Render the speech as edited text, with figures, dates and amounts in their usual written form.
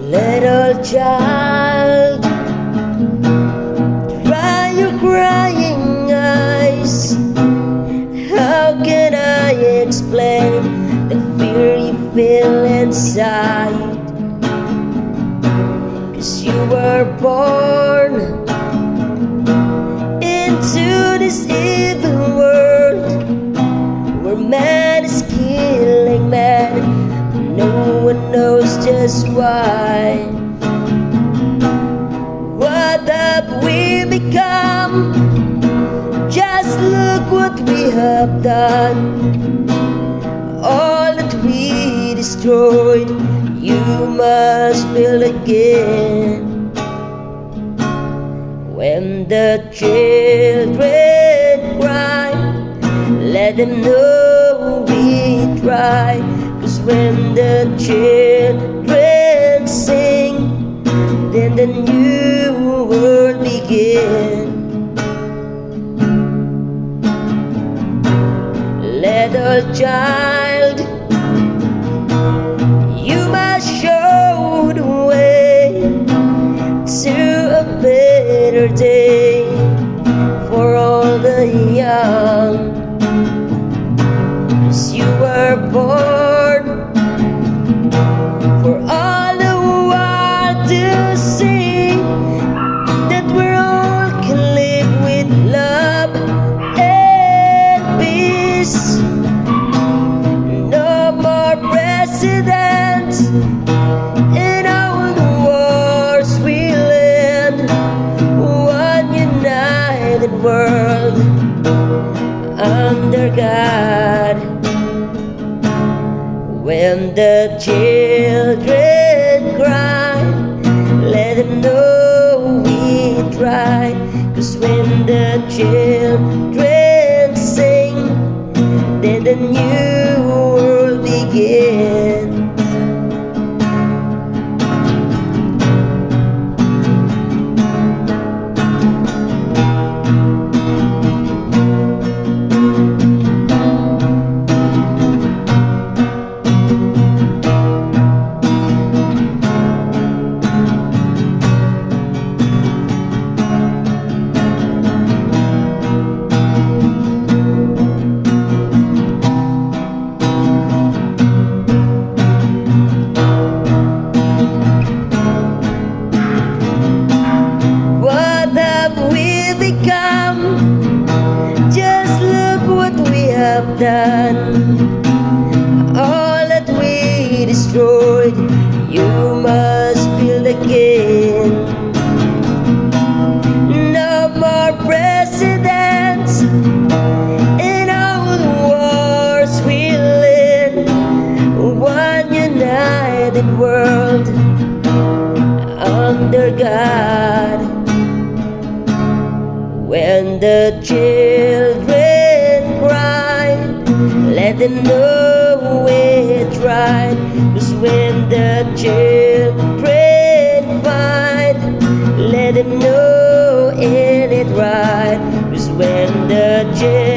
Little child, dry your crying eyes. How can I explain the fear you feel inside? 'Cause you were born into this evil world where man is killing man. No one knows just why. What have we become? Just look what we have done. All that we destroyed, you must build again. When the children cry, let them know we try. 'Cause when the children sing, then the new world begins. Little child, you must show the way to a better day for all the young. 'Cause you were born for all the world to see, that we all can live with love and peace. No more presidents, and all the wars will end. One united world under God. When the children cry, let them know we try. 'Cause when the children sing, then the new world begins. Just look what we have done. All that we destroyed, you must build again. No more presidents, and all the wars will end. One united world under God. When the children cry, let them know we tried. 'Cause when the children fight, let them know ain't it right. 'Cause when the children